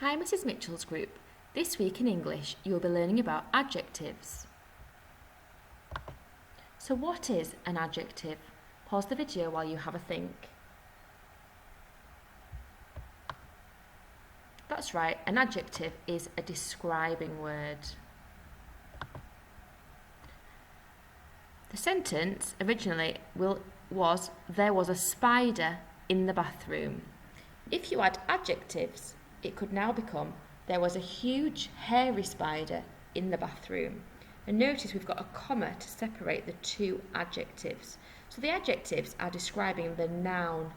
Hi, Mrs. Mitchell's group. This week in English, you will be learning about adjectives. So what is an adjective? Pause the video while you have a think. That's right, an adjective is a describing word. The sentence originally was there was a spider in the bathroom. If you add adjectives, it could now become there was a huge hairy spider in the bathroom. And notice we've got a comma to separate the two adjectives. So the adjectives are describing the noun,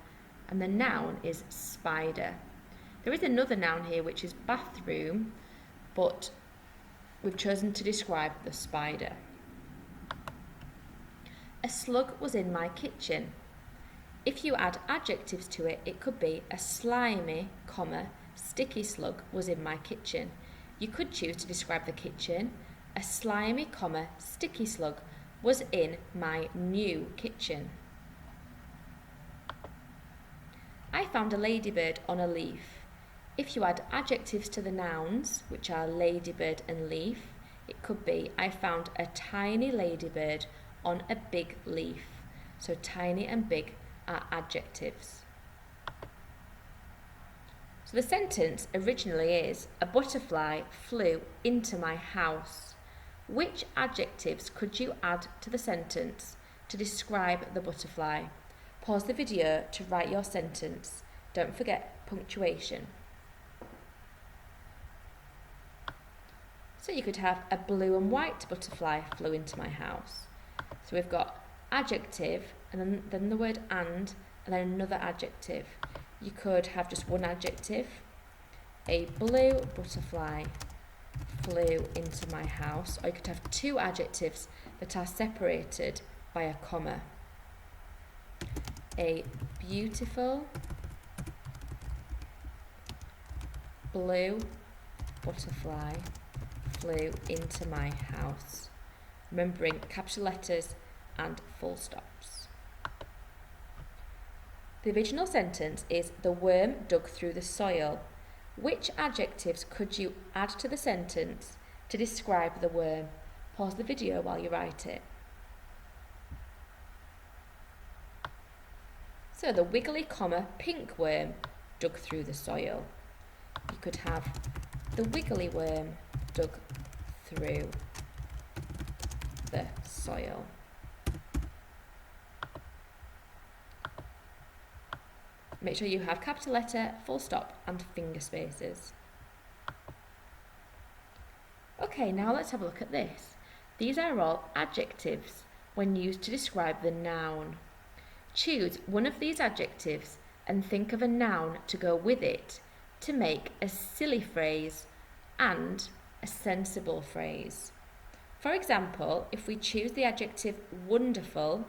and the noun is spider. There is another noun here which is bathroom, but we've chosen to describe the spider. A slug was in my kitchen. If you add adjectives to it, it could be a slimy, sticky slug was in my kitchen. You could choose to describe the kitchen. A slimy, sticky slug was in my new kitchen. I found a ladybird on a leaf. If you add adjectives to the nouns, which are ladybird and leaf, it could be I found a tiny ladybird on a big leaf. So tiny and big are adjectives. So the sentence originally is, a butterfly flew into my house. Which adjectives could you add to the sentence to describe the butterfly? Pause the video to write your sentence. Don't forget punctuation. So you could have a blue and white butterfly flew into my house. So we've got adjective and then the word and then another adjective. You could have just one adjective. A blue butterfly flew into my house. Or you could have two adjectives that are separated by a comma. A beautiful blue butterfly flew into my house. Remembering capital letters and full stops. The original sentence is the worm dug through the soil. Which adjectives could you add to the sentence to describe the worm? Pause the video while you write it. So the wiggly, pink worm dug through the soil. You could have the wiggly worm dug through the soil. Make sure you have capital letter, full stop and finger spaces. Okay, now let's have a look at this. These are all adjectives when used to describe the noun. Choose one of these adjectives and think of a noun to go with it to make a silly phrase and a sensible phrase. For example, if we choose the adjective wonderful,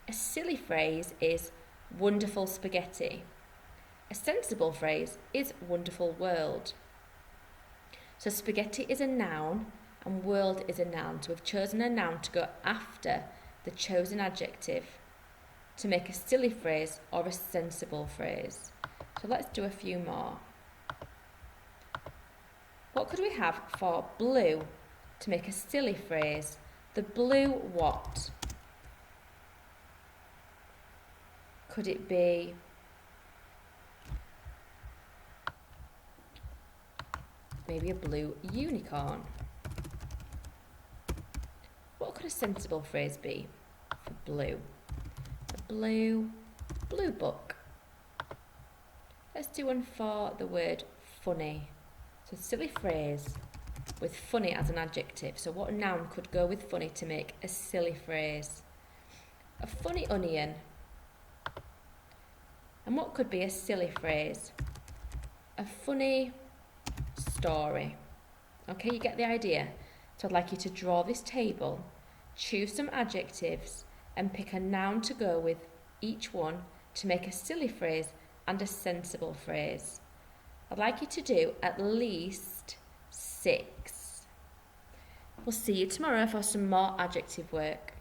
a silly phrase is wonderful spaghetti. A sensible phrase is wonderful world. So spaghetti is a noun and world is a noun. So we've chosen a noun to go after the chosen adjective to make a silly phrase or a sensible phrase. So let's do a few more. What could we have for blue to make a silly phrase? The blue what? Could it be maybe a blue unicorn? What could a sensible phrase be for blue? A blue book. Let's do one for the word funny. So silly phrase with funny as an adjective. So what noun could go with funny to make a silly phrase? A funny onion. And what could be a silly phrase? A funny story. Okay, you get the idea. So I'd like you to draw this table, choose some adjectives and pick a noun to go with each one to make a silly phrase and a sensible phrase. I'd like you to do at least 6. We'll see you tomorrow for some more adjective work.